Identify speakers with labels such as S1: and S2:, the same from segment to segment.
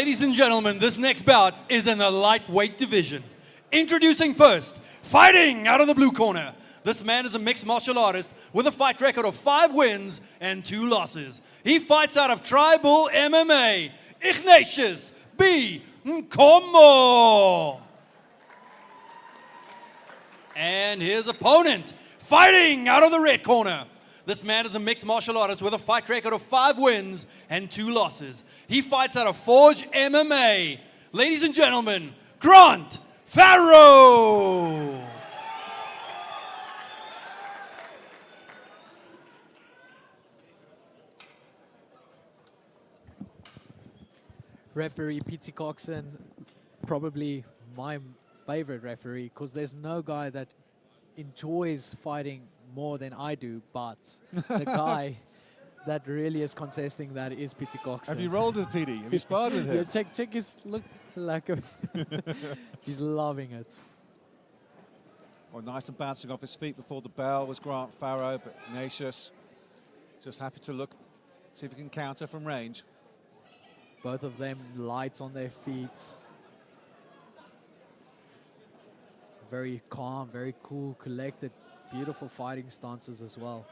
S1: Ladies and gentlemen, this next bout is in the lightweight division. Introducing first, fighting out of the blue corner. This man is a mixed martial artist with a fight record of 5 wins and 2 losses. He fights out of Tribal MMA, Ignacious B. Nkomo. And his opponent, fighting out of the red corner. This man is a mixed martial artist with a fight record of 5 wins and 2 losses. He fights out of Forge MMA. Ladies and gentlemen, Grant Farrow.
S2: Referee P.T. Coxon, probably my favorite referee, because there's no guy that enjoys fighting more than I do, but the guy that really is contesting that is P.T. Coxon.
S3: Have you rolled with P.T.? Have you sparred with him?
S2: Yeah, check his look like he's loving it.
S3: Well, nice and bouncing off his feet before the bell was Grant Farrow, but Ignacious just happy to look, see if he can counter from range.
S2: Both of them light on their feet. Very calm, very cool, collected, beautiful fighting stances as well.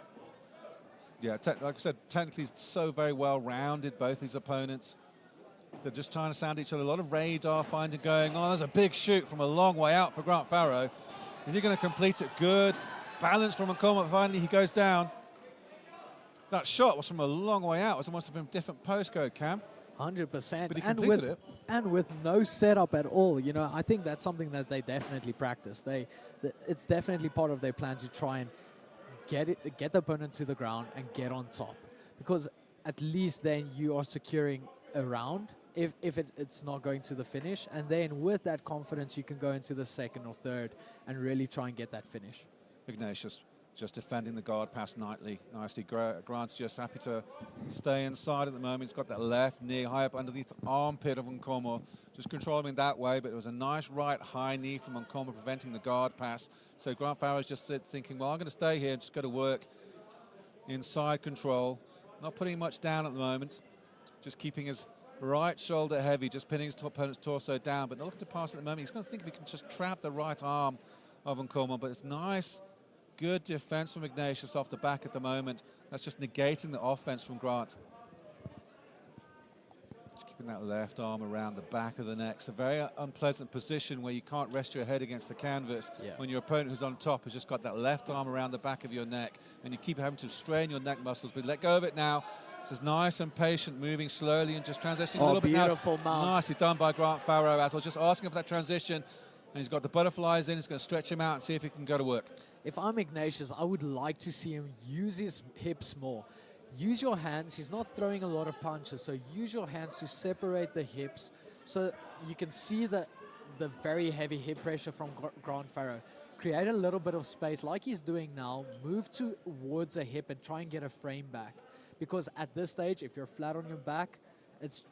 S3: Yeah, like I said, technically so very well-rounded, both these opponents. They're just trying to sound each other. A lot of radar finding going on. There's a big shoot from a long way out for Grant Farrow. Is he going to complete it? Good. Balance from Nkomo. Finally, he goes down. That shot was from a long way out. It was almost from a different postcode, Cam.
S2: 100%.
S3: But he completed it.
S2: And with no setup at all. You know, I think that's something that they definitely practice. It's definitely part of their plan to try and get the opponent to the ground and get on top. Because at least then you are securing a round if it's not going to the finish. And then with that confidence, you can go into the second or third and really try and get that finish.
S3: Ignacious just defending the guard pass nicely. Grant's just happy to stay inside at the moment. He's got that left knee high up underneath the armpit of Nkomo, just controlling him that way, but it was a nice right high knee from Nkomo preventing the guard pass. So Grant Farrow's just thinking, well, I'm going to stay here and just go to work inside control. Not putting much down at the moment, just keeping his right shoulder heavy, just pinning his opponent's torso down, but not looking to pass at the moment. He's going to think if he can just trap the right arm of Nkomo, but it's nice, good defense from Ignacious off the back at the moment. That's just negating the offense from Grant. Just keeping that left arm around the back of the neck. It's a very unpleasant position where you can't rest your head against the canvas when your opponent who's on top has just got that left arm around the back of your neck, and you keep having to strain your neck muscles, but let go of it now. This is nice and patient, moving slowly and just transitioning a little bit now.
S2: Beautiful mount.
S3: Nicely done by Grant Farrow. As I was just asking for that transition, and he's got the butterflies in. He's going to stretch him out and see if he can go to work.
S2: If I'm Ignacious, I would like to see him use his hips more. Use your hands. He's not throwing a lot of punches, so use your hands to separate the hips so you can see the very heavy hip pressure from Grant Farrow. Create a little bit of space like he's doing now. Move towards a hip and try and get a frame back. Because at this stage, if you're flat on your back, it's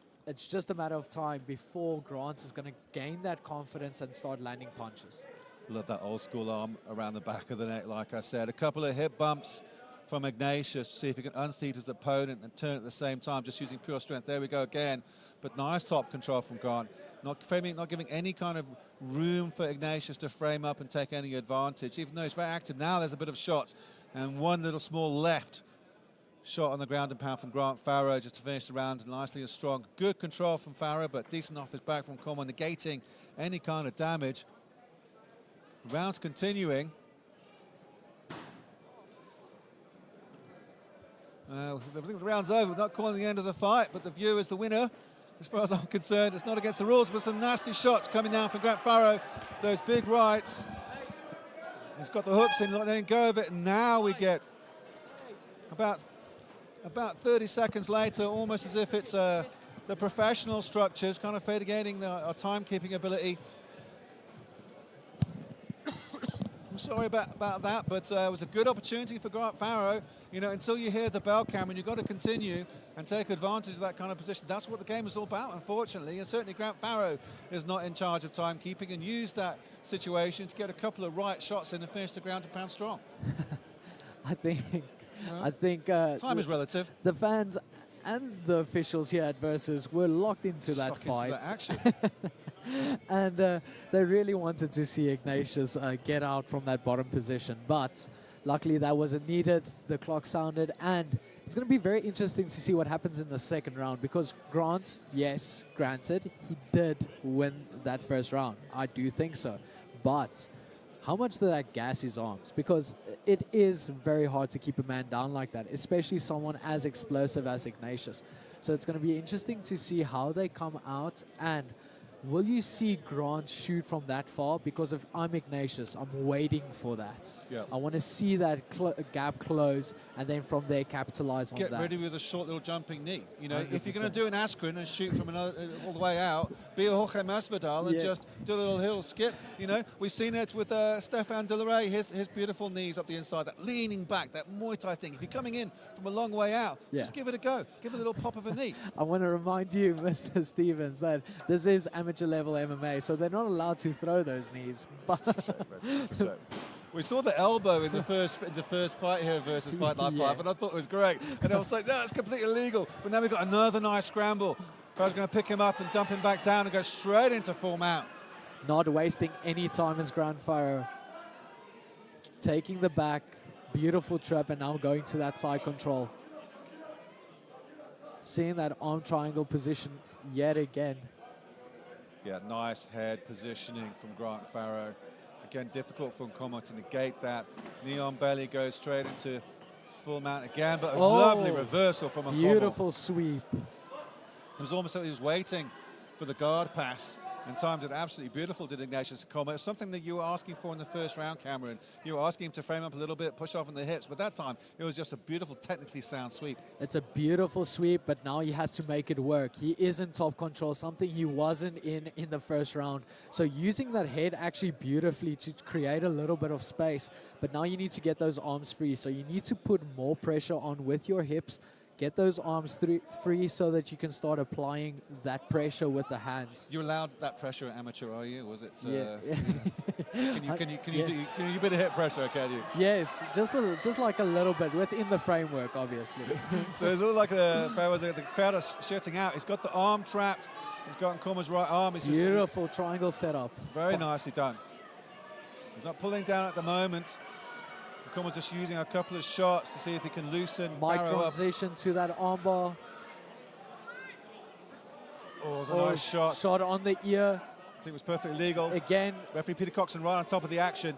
S2: just a matter of time before Grant is going to gain that confidence and start landing punches.
S3: Love that old school arm around the back of the neck, like I said. A couple of hip bumps from Ignacious to see if he can unseat his opponent and turn at the same time, just using pure strength. There we go again. But nice top control from Grant. Not framing, not giving any kind of room for Ignacious to frame up and take any advantage. Even though he's very active now, there's a bit of shots. And one little small left shot on the ground and pound from Grant Farrow just to finish the round nicely and strong. Good control from Farrow, but decent off his back from Nkomo, negating any kind of damage. Rounds continuing. I think the round's over. We're not calling the end of the fight, but the view is the winner. As far as I'm concerned, it's not against the rules, but some nasty shots coming down from Grant Farrow. Those big rights. He's got the hooks in, not letting go of it, and now we get about 30 seconds later, almost as if it's the professional structures kind of fading our timekeeping ability. I'm sorry about that, but it was a good opportunity for Grant Farrow. You know, until you hear the bell, Cameron, you've got to continue and take advantage of that kind of position. That's what the game is all about, unfortunately. And certainly Grant Farrow is not in charge of timekeeping and used that situation to get a couple of right shots in and finish the ground and pound strong.
S2: I think
S3: time is relative.
S2: The fans and the officials here at Versus were locked into that
S3: Stuck
S2: fight.
S3: into that action.
S2: And they really wanted to see Ignacious get out from that bottom position. But luckily that wasn't needed. The clock sounded, and it's going to be very interesting to see what happens in the second round, because Grant, yes, granted, he did win that first round. I do think so. But how much did that gas his arms? Because it is very hard to keep a man down like that, especially someone as explosive as Ignacious. So it's going to be interesting to see how they come out, and will you see Grant shoot from that far? Because if I'm Ignacious, I'm waiting for that.
S3: Yeah.
S2: I want to see that gap close, and then from there capitalize on that.
S3: Get ready with a short little jumping knee. You know, if you're
S2: 100%.
S3: going to do an Askren and shoot from all the way out, be a Jorge Masvidal and
S2: Yeah.
S3: just do a little skip. You know, we've seen it with Stefan De La Rey, his beautiful knees up the inside, that leaning back, that Muay Thai thing. If you're coming in from a long way out,
S2: Yeah.
S3: just give it a go. Give it a little pop of a knee.
S2: I want to remind you, Mr. Stevens, that this is amateur level MMA, so they're not allowed to throw those knees. But
S3: We saw the elbow in the first fight here versus Fight Life 5, and I thought it was great. And I was like, no, it's completely illegal. But now we've got another nice scramble. Farrow's going to pick him up and dump him back down and go straight into full mount.
S2: not wasting any time as Grant Farrow. Taking the back, beautiful trap, and now going to that side control. Seeing that arm triangle position yet again.
S3: Yeah, nice head positioning from Grant Farrow. Again, difficult for Nkomo to negate that. Knee on belly goes straight into full mount again, but a lovely reversal from Nkomo.
S2: Beautiful sweep.
S3: It was almost like he was waiting for the guard pass, and timed it absolutely beautiful, did Ignacious Nkomo. It's something that you were asking for in the first round, Cameron. You were asking him to frame up a little bit, push off on the hips, but that time it was just a beautiful, technically sound sweep.
S2: It's a beautiful sweep, but now he has to make it work. He is in top control, something he wasn't in the first round. So using that head actually beautifully to create a little bit of space, but now you need to get those arms free. So you need to put more pressure on with your hips, get those arms free so that you can start applying that pressure with the hands.
S3: You allowed that pressure at amateur, are you? Was it?
S2: Yeah.
S3: Can you bit of hip pressure? Can you?
S2: Yes, just like a little bit within the framework, obviously.
S3: So it's all like the crowd is shouting out. He's got the arm trapped. He's got Nkomo's right arm. It's
S2: Beautiful triangle setup.
S3: Very nicely done. He's not pulling down at the moment. Nkomo's just using a couple of shots to see if he can loosen
S2: Might
S3: Farrow up.
S2: transition to that armbar.
S3: Oh, it's a nice shot.
S2: Shot on the ear.
S3: I think it was perfectly legal.
S2: Again,
S3: Referee Peter Coxon right on top of the action.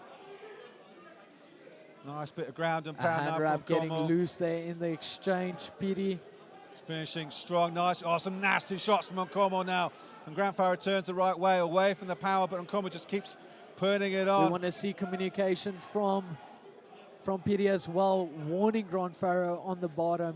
S3: Nice bit of ground and
S2: a
S3: pound
S2: hand
S3: now
S2: wrap
S3: from
S2: getting
S3: Nkomo.
S2: loose there in the exchange, Petey.
S3: Finishing strong, nice. Oh, some nasty shots from Nkomo now. And Grant Farrow turns the right way, away from the power, but Nkomo just keeps putting it
S2: We
S3: on.
S2: want to see communication from Petey as well, warning Grant Farrow on the bottom.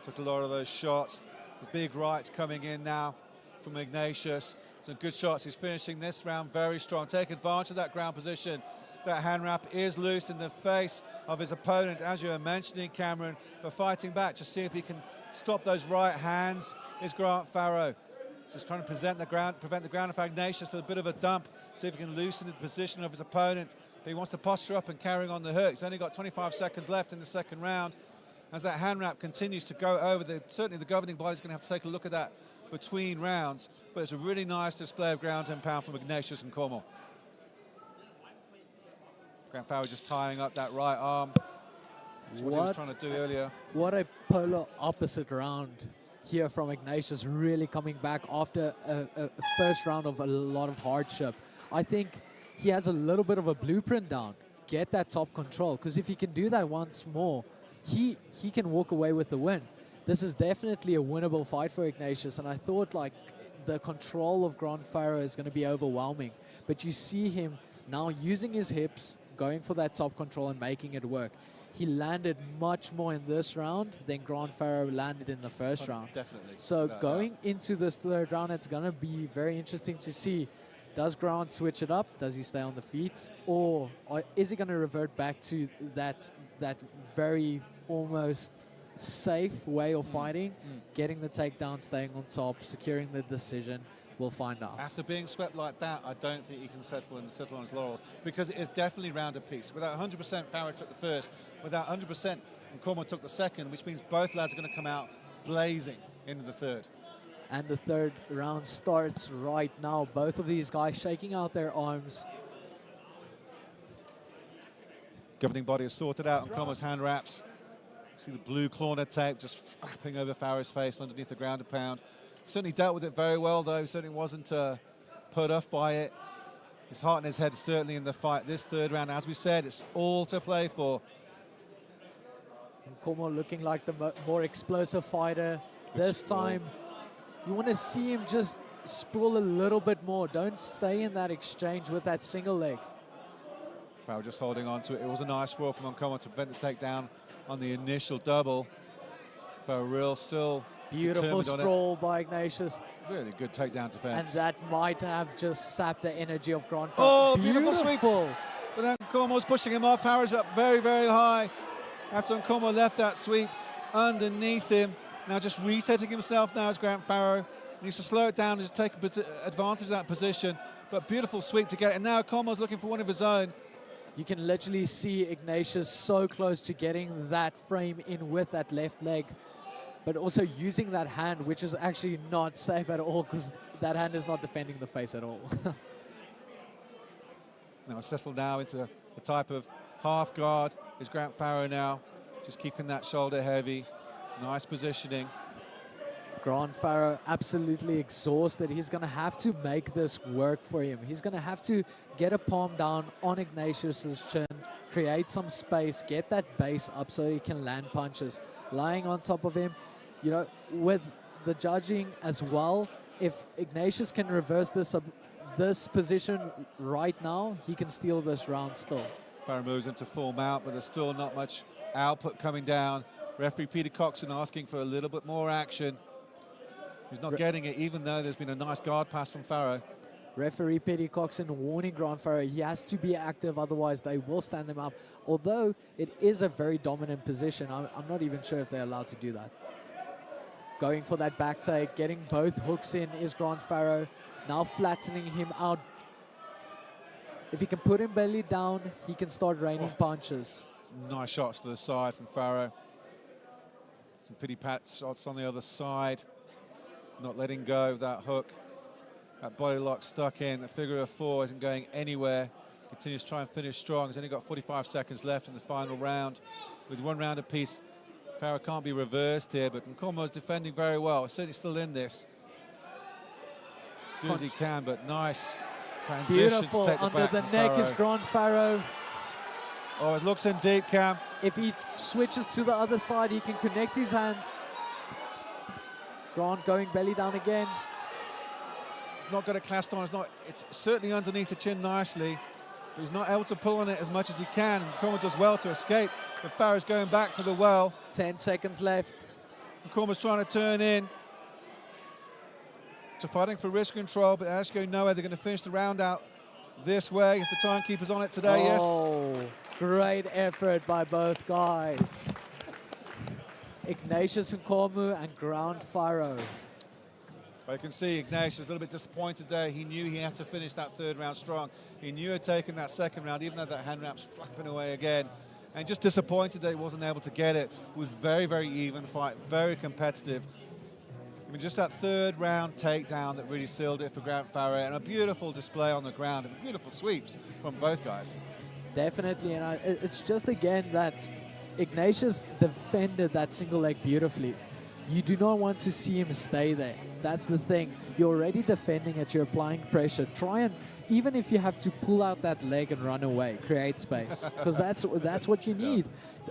S3: Took a lot of those shots. The big rights coming in now from Ignacious. Some good shots. He's finishing this round very strong. Take advantage of that ground position. That hand wrap is loose in the face of his opponent, as you were mentioning, Cameron. But fighting back, just see if he can stop those right hands, is Grant Farrow. Just trying to prevent the ground of Ignacious, so a bit of a dump. See if he can loosen the position of his opponent. But he wants to posture up and carrying on the hook. He's only got 25 seconds left in the second round. As that hand wrap continues to go over, certainly the governing body is going to have to take a look at that between rounds. But it's a really nice display of ground and pound from Ignacious Nkomo. Grant Farrow just tying up that right arm. That's what he was trying to do earlier.
S2: What a polar opposite round here from Ignacious, really coming back after a first round of a lot of hardship. I think he has a little bit of a blueprint down. Get that top control, because if he can do that once more, he can walk away with the win. This is definitely a winnable fight for Ignacious, and I thought like the control of Grant Farrow is going to be overwhelming. But you see him now using his hips, going for that top control and making it work. He landed much more in this round than Grant Farrow landed in the first round.
S3: Definitely.
S2: So going into this third round, it's going to be very interesting to see, does Grant switch it up? Does he stay on the feet? Or is he going to revert back to that very almost safe way of fighting, getting the takedown, staying on top, securing the decision? We'll find out.
S3: After being swept like that, I don't think he can settle on his laurels, because it is definitely round apiece. Without 100%, Farrow took the first. Without 100%, Nkomo took the second, which means both lads are going to come out blazing into the third.
S2: And the third round starts right now. Both of these guys shaking out their arms.
S3: Governing body is sorted out. Nkomo's hand wraps. See the blue corner tape just flapping over Farrow's face underneath the ground and pound. Certainly dealt with it very well, though. Certainly wasn't put off by it. His heart and his head certainly in the fight. This third round, as we said, it's all to play for.
S2: Nkomo looking like the more explosive fighter. This time, you want to see him just sprawl a little bit more. Don't stay in that exchange with that single leg.
S3: Farrow just holding on to it. It was a nice sprawl from Nkomo to prevent the takedown on the initial double. Farrow still
S2: beautiful sprawl by Ignatious.
S3: Really good takedown defense.
S2: And that might have just sapped the energy of Grand Farrow.
S3: Oh, beautiful sweep. But then Nkomo's pushing him off. Farrow's up very, very high. After Nkomo left that sweep underneath him. Now just resetting himself now as Grant Farrow. Needs to slow it down and just take advantage of that position. But beautiful sweep to get it. And now Nkomo's looking for one of his own.
S2: You can literally see Ignacious so close to getting that frame in with that left leg, but also using that hand, which is actually not safe at all because that hand is not defending the face at all.
S3: Now settled now into the type of half guard is Grant Farrow now, just keeping that shoulder heavy. Nice positioning.
S2: Grant Farrow absolutely exhausted. He's going to have to make this work for him. He's going to have to get a palm down on Ignacious's chin, create some space, get that base up so he can land punches. Lying on top of him, you know, with the judging as well, if Ignacious can reverse this position right now, he can steal this round still.
S3: Farrow moves into full mount, but there's still not much output coming down. Referee Peter Coxon asking for a little bit more action. He's not getting it, even though there's been a nice guard pass from Farrow.
S2: Referee Peter Coxon warning Grant Farrow he has to be active, otherwise they will stand him up. Although it is a very dominant position, I'm not even sure if they're allowed to do that. Going for that back take, getting both hooks in is Grant Farrow. Now flattening him out. If he can put him belly down, he can start raining punches.
S3: Some nice shots to the side from Farrow. Some pity-pat shots on the other side. Not letting go of that hook. That body lock stuck in. The figure of four isn't going anywhere. Continues to try and finish strong. He's only got 45 seconds left in the final round. With one round apiece, Farrow can't be reversed here, but Nkomo's defending very well. Certainly still in this. Do as he can, but nice transition
S2: beautiful
S3: to take the
S2: under
S3: back
S2: the
S3: from
S2: neck
S3: Farrow.
S2: is Grant Farrow.
S3: Oh, it looks in deep, Cam.
S2: If he switches to the other side, he can connect his hands. Grant going belly down again.
S3: He's not got it clasped on. It's certainly underneath the chin nicely, but he's not able to pull on it as much as he can. Nkomo does well to escape, but Farrow's going back to the well.
S2: 10 seconds left.
S3: Nkomo's trying to turn in. So fighting for wrist control, but as going nowhere, they're going to finish the round out this way. If the timekeeper's on it today, yes.
S2: Oh, great effort by both guys. Ignacious Nkomo and Grant Farrow.
S3: But you can see Ignacious is a little bit disappointed there. He knew he had to finish that third round strong. He knew he had taken that second round, even though that hand wrap's flapping away again. And just disappointed that he wasn't able to get it. It was very, very even fight, very competitive. I mean, just that third round takedown that really sealed it for Grant Farrow, and a beautiful display on the ground, and beautiful sweeps from both guys.
S2: Definitely, and it's just again that Ignacious defended that single leg beautifully. You do not want to see him stay there. That's the thing. You're already defending it, you're applying pressure. Try and, even if you have to pull out that leg and run away, create space, because that's what you need.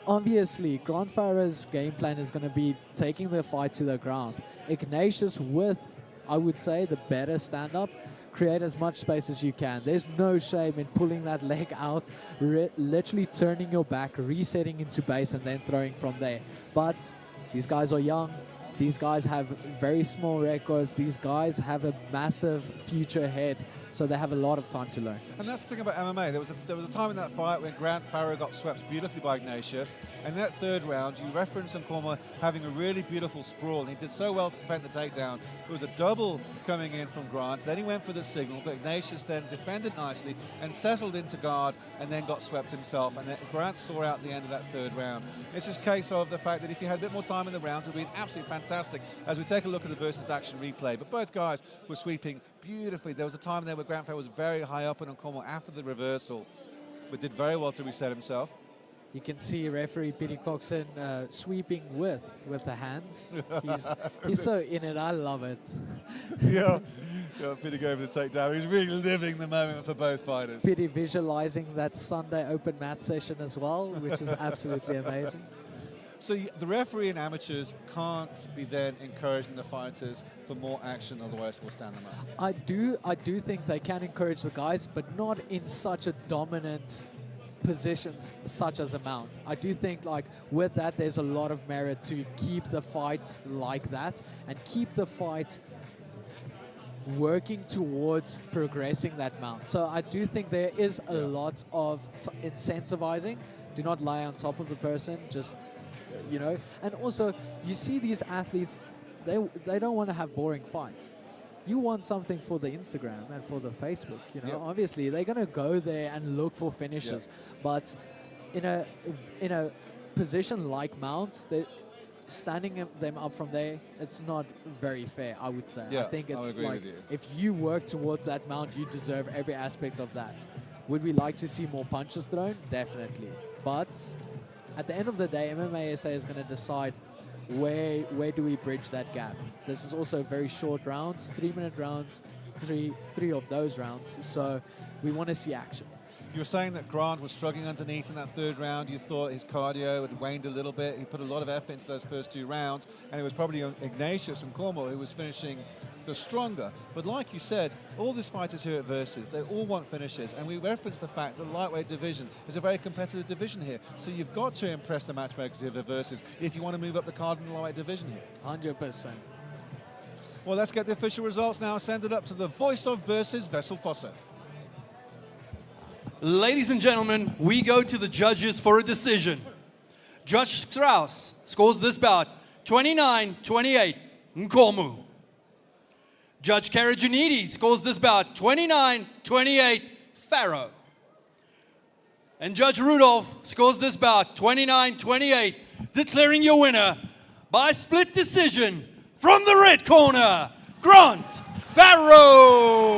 S2: Obviously, Grant Farrow's game plan is going to be taking the fight to the ground. Ignacious with, I would say, the better stand-up, create as much space as you can. There's no shame in pulling that leg out, literally turning your back, resetting into base, and then throwing from there. But these guys are young. These guys have very small records. These guys have a massive future ahead. So they have a lot of time to learn.
S3: And that's the thing about MMA. There was a time in that fight when Farrow got swept beautifully by Ignacious. And in that third round, you referenced Nkomo having a really beautiful sprawl. And he did so well to defend the takedown. It was a double coming in from Grant. Then he went for the signal, but Ignacious then defended nicely and settled into guard and then got swept himself. And then Grant saw out the end of that third round. It's just a case of the fact that if you had a bit more time in the rounds, it would be absolutely fantastic as we take a look at the Versus action replay. But both guys were sweeping beautifully. There was a time there where Grant Farrow was very high up on Nkomo after the reversal, but did very well to reset himself.
S2: You can see referee Peter Coxon sweeping with the hands. He's so in it. I love it.
S3: Yeah, Peter going for the takedown. He's really living the moment for both fighters.
S2: Peter visualizing that Sunday open mat session as well, which is absolutely amazing.
S3: So the referee and amateurs can't be then encouraging the fighters for more action, otherwise we'll stand them up.
S2: I do think they can encourage the guys, but not in such a dominant positions such as a mount. I do think like with that there's a lot of merit to keep the fight like that and keep the fight working towards progressing that mount. So I do think there is a lot of incentivizing. Do not lie on top of the person, just you know. And also you see these athletes, they don't want to have boring fights. You want something for the Instagram and for the Facebook, you know. Obviously they're going to go there and look for finishes, but in a position like mount, standing them up from there, it's not very fair, I would say. I think it's like if you work towards that mount, you deserve every aspect of that. Would we like to see more punches thrown? Definitely. But at the end of the day, MMA SA is going to decide where do we bridge that gap. This is also very short rounds, 3-minute rounds, three of those rounds. So we want to see action.
S3: You were saying that Grant was struggling underneath in that third round. You thought his cardio had waned a little bit. He put a lot of effort into those first 2 rounds, and it was probably Ignacious and Nkomo who was finishing the stronger. But like you said, all these fighters here at Versus, they all want finishes, and we referenced the fact that the lightweight division is a very competitive division here. So you've got to impress the matchmakers here at Versus if you want to move up the card in the lightweight division here.
S2: 100%.
S3: Well, let's get the official results now. Send it up to the voice of Versus, Vessel Fossa.
S1: Ladies and gentlemen, we go to the judges for a decision. Judge Strauss scores this bout 29-28, Nkomo. Judge Karajanidi scores this bout 29-28, Farrow. And Judge Rudolph scores this bout 29-28, declaring your winner by split decision from the red corner, Grant Farrow.